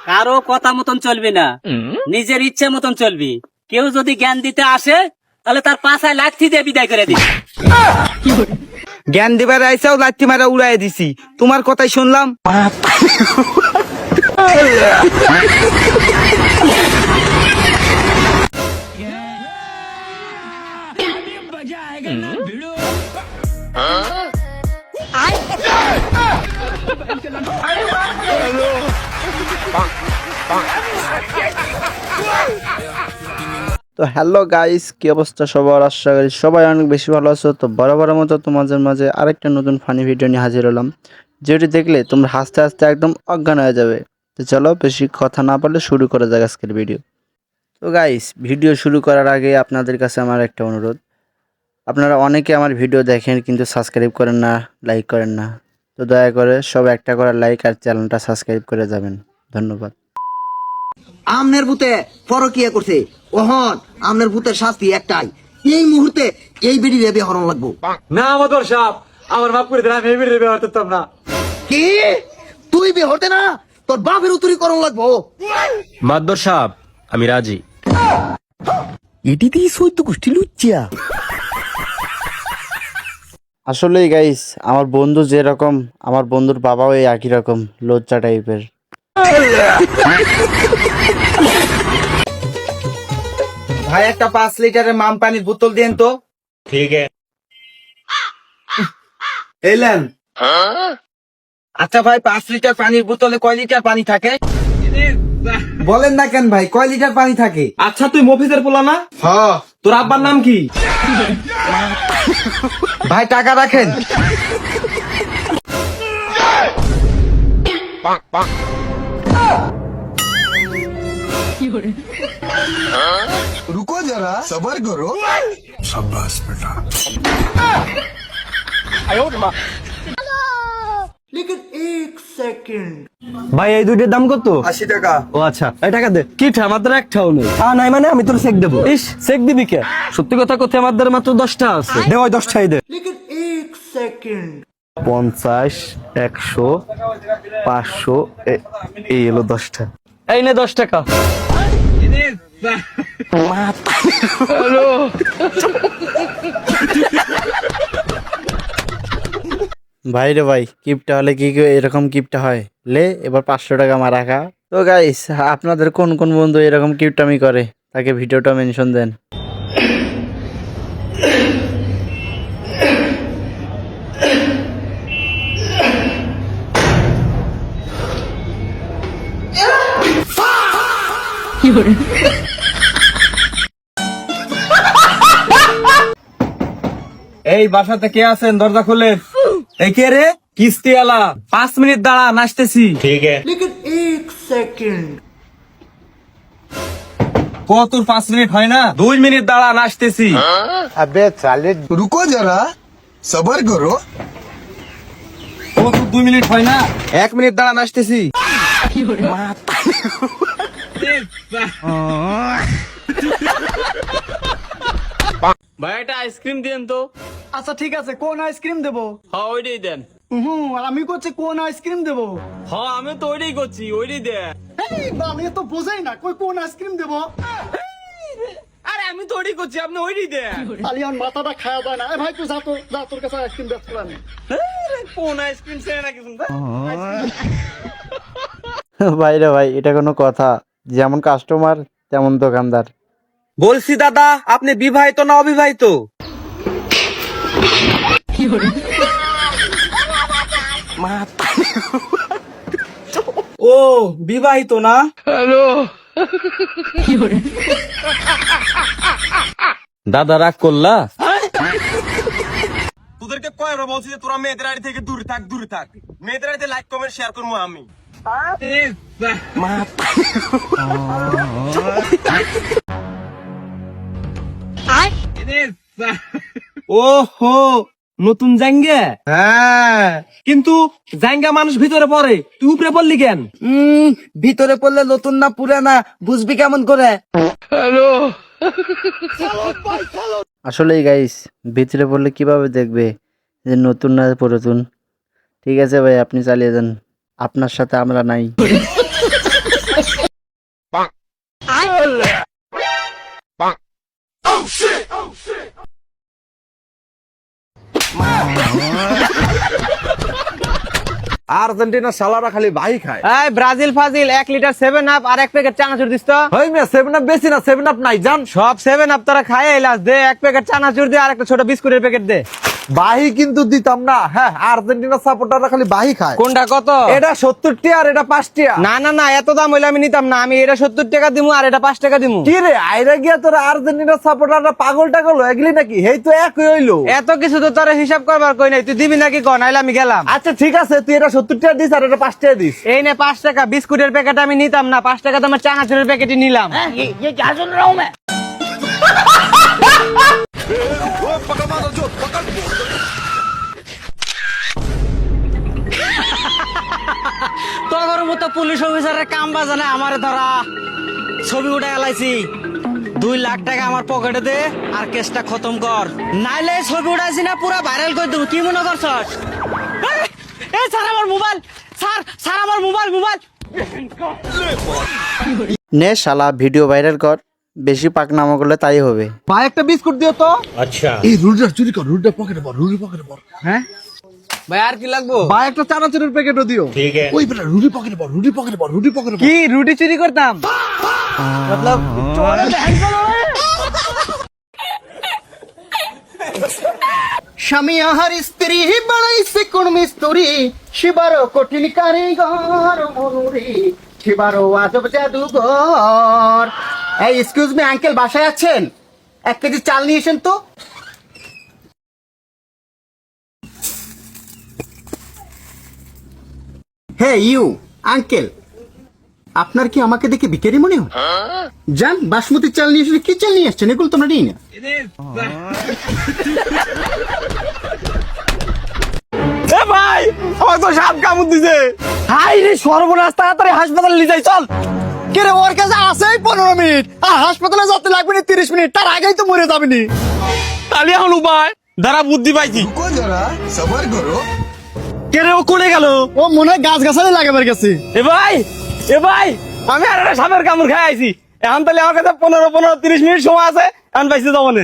কারো কথা মতন চলবি না, নিজের ইচ্ছে মতন চলবি। কেউ যদি জ্ঞান দিতে আসে তাহলে তার পাছায় লাঠি দিয়ে বিদায় করে দিবি। জ্ঞান দিবার আইসাও লাঠি মারা উড়াই দিছি, তোমার কথাই শুনলাম। তো হ্যালো গাইস, কি অবস্থা সবার? আশা করি সবাই অনেক বেশি ভালো আছো। তো বরাবরের মতো তোমাদের মাঝে আরেকটা নতুন ফানি ভিডিও নিয়ে হাজির হলাম, যেটি দেখলে তোমরা হাসতে হাসতে একদম অজ্ঞান হয়ে যাবে। তো চলো বেশি কথা না বলে শুরু করা যাক আজকের ভিডিও। তো গাইস, ভিডিও শুরু করার আগে আপনাদের কাছে আমার একটা অনুরোধ, আপনারা অনেকে আমার ভিডিও দেখেন কিন্তু সাবস্ক্রাইব করেন না, লাইক করেন না। তো দয়া করে সব একটা করে লাইক আর চ্যানেলটা সাবস্ক্রাইব করে যাবেন। ধন্যবাদ। আমনের ভূতে পরকিয়া করছে, ওহন আমনের ভূতের শাস্তি একটাই, এই মুহূর্তে এই বেড়ি রেবে হরণ লাগবো। না আমাদের সাপ আমার বাপ করে দিলাম, এই বেরিয়ে ব্যবহার করতাম না। কি তুই বে হতে না, তোর বাপের উত্তরই করণ লাগবো। মাদ্দর সাপ আমি রাজি। এটি দিয়ে সৈত্য গোষ্ঠী লুচ্চিয়া। আসলেই গাইস, আমার বন্ধু যেরকম, আমার বন্ধুর বাবাও এই একই রকম লজ্জা টাইপের। ভাই একটা 5 লিটারের মাম পানির বোতল দেন তো। ঠিক আছে। এলেন। আচ্ছা ভাই, 5 লিটার পানির বোতলে কয় লিটার পানি থাকে? বলেন না কেন ভাই, কয় লিটার পানি থাকে? আচ্ছা তুই মফিজের পোলা না? হ্যাঁ। তোর আব্বার নাম কি? ভাই টাকা রাখেন। রুকো যারা, সবার করো। ভাই এই দুইটার দাম কত? 80 টাকা। ও আচ্ছা, এই টাকা দে। কি ঠা মাত্র একটাও নেই। নাই মানে আমি তোর চেক দেবো। ইস, চেক দিবি কে? সত্যি কথা কথা আমাদের মাত্র 10টা আছে। দে ওই 10টাই দে। 50, 100, 500, এই এলো 10টা। এই নে 10 টাকা। ভাই রে ভাই, কিপটা হলে কি এরকম কিপটা হয়? লে এবার 500 টাকা আমার রাখা। তো গাইস, আপনাদের কোন কোন বন্ধু এরকম কিপটামি করে তাকে ভিডিওটা মেনশন দেন। এই বাসাতে কে আছেন? দরজা খুলেন। এই কে রে? কিস্তিওয়ালা। 5 মিনিট দাঁড়া, নাচতেছি। ঠিক আছে। কত 5 মিনিট হয় না? 2 মিনিট দাঁড়া, নাচতেছি। আবে চালে রুকো যারা, সবার করো। কত 2 মিনিট হয় না? 1 মিনিট দাঁড়া, নাচতেছি। ভাই একটা আইসক্রিম দেন তো। আচ্ছা ঠিক আছে, কোন আইসক্রিম দেবো? হ্যাঁ ওইটাই দেন। আর আমি করছি কোন আইসক্রিম দেবো? হ্যাঁ আমি তো ওইটাই করছি, ওইটাই দেন। এই আমি তো বোঝাই না, কোন আইসক্রিম দেবো? আরে আমি তো ওইটাই করছি, আপনি ওইটাই দেন। খালি আমার মাথাটা খাওয়া যায় না। এ ভাই তুই যা তো, যা, তোর কাছে আইসক্রিম বেচতে আমি। কোন আইসক্রিম চাই না কিছু। ভাই রে ভাই, এটা কোনো কথা? যেমন কাস্টমার তেমন দোকানদার। বলছি দাদা, আপনি বিবাহিত না অবিবাহিত? ও বিবাহিত না? দাদা রাগ করলা? তোদেরকে কয়বার বলছি যে তোরা মেয়েদের আড়ি থেকে দূরে থাক, দূরে থাক। মেয়েদের আড়িতে লাইক কমেন্ট শেয়ার করবো আমি। ওহো, নতুন জাঙ্গা? হ্যাঁ, কিন্তু জাঙ্গা মানুষ ভিতরে পড়ে, তুই উপরে পড়লি কেন? ভিতরে পড়লে নতুন না পুরানা বুঝবি কেমন করে? আসলেই গাইস, ভিতরে পড়লে কিভাবে দেখবে যে নতুন না পুরাতন? ঠিক আছে ভাই, আপনি চালিয়ে যান, আপনার সাথে আমরা নাই। আর্জেন্টিনা শালারা খালি ভাই খায়। এই ব্রাজিল ফাজিল 1 লিটার 7 আপ আর 1 প্যাকেট চানাচুর দিস তো। হই মিয়া 7 আপ বেশি না, 7 আপ নাই জান। সব 7 আপ তোরা খায় এলাস দে, 1 প্যাকেট চানাচুর দে আর একটা ছোট বিস্কুটের প্যাকেট দে। বাহি কিন্তু দিতাম না। হ্যাঁ, আর্জেন্টিনা সাপোর্টাররা খালি বাহি খায়। কোনটা কত? এটা 70 টাকা আর এটা 5 টাকা। না না না, এত দাম হইলে আমি নিতাম না। আমি এটা 70 টাকা দিমু আর এটা 5 টাকা দিমু। কি রে আইরা গিয়া তোরা আর্জেন্টিনা সাপোর্টাররা পাগল টাগল এগুলি নাকি? হেই তো একই হইলো। এত কিছু তো তোরা হিসাব করবার কই নাই, তুই দিবি নাকি ক? নাইলে আমি গেলাম। আচ্ছা ঠিক আছে, তুই এটা 70 টাকা দিস আর এটা 5 টাকা দিস। এই নে 5 টাকা বিস্কুটের প্যাকেট আমি নিতাম না, 5 টাকা তোমার চানাচুরের প্যাকেটই নিলাম। তোর মতো পুলিশ অফিসারের কাম বাজে না আমারে ধরা। ছবি উঠে এলাইছি, 2 লাখ টাকা আমার পকেটে দে আর কেসটা খতম কর, নাইলে ছবি উঠাইছি না পুরা ভাইরাল করে দেবো। কি মনে করছস? এই স্যার আমার মোবাইল, স্যার আমার মোবাইল। নে শালা ভিডিও ভাইরাল কর, বেশি পাকনামা করলে তাই হবে। ভাই একটা বিস্কুট দিও তো। এই রুলটা চুরি কর, রুলটা পকেটে পর, রুলের পকেটে পর। হ্যাঁ ভাই আর কি লাগবো? ভাই একটা চানাচুরের প্যাকেটও দিও। ওই বেটা রুলের পকেটে পর, রুলের পকেটে পর, রুলের পকেটে পর। কি রুটি চুরি করতাম? মতলব স্বামী আহার স্ত্রী বানাইছে কোন মিস্তুরি, শিবারও কঠিন কারিগর মনুরি, শিবারও আজব জাদুঘর। এই এক্সকিউজ মি আঙ্কেল, বাসায় আছেন? 1 কেজি চাল নিয়ে এসেন তো। হে ইউ আঙ্কেল, আপনার কি আমাকে দেখে ভিখারি মনে হয়? যান বাসমতি চাল নিয়ে এসে। কি চাল নিয়ে আসছেন? এগুলো তোমরা নিই না। এ ভাই আমার তো সাপ কামড় দিছে। হাই রে সর্বনাশ, তাড়াতাড়ি হাসপাতালে নিয়ে যাই চল। কে রে, ওর কাছে আসেই 15 মিনিট আর হাসপাতালে যেতে লাগবে না 30 মিনিট, তার আগেই তো মরে যাবে নি। তাহলে এখন উপায় দাঁড়া, বুদ্ধি পাইছি। কে রে, ও কোনে গেল? ও মনে হয় গাছ গাছালি লাগাবার গেছে। এ ভাই আমি আর একটা সাপের কামড় খাই আইছি। এখন তাহলে আমার কাছে 15-30 মিনিট সময় আছে, এখন পাইছি যাবো না।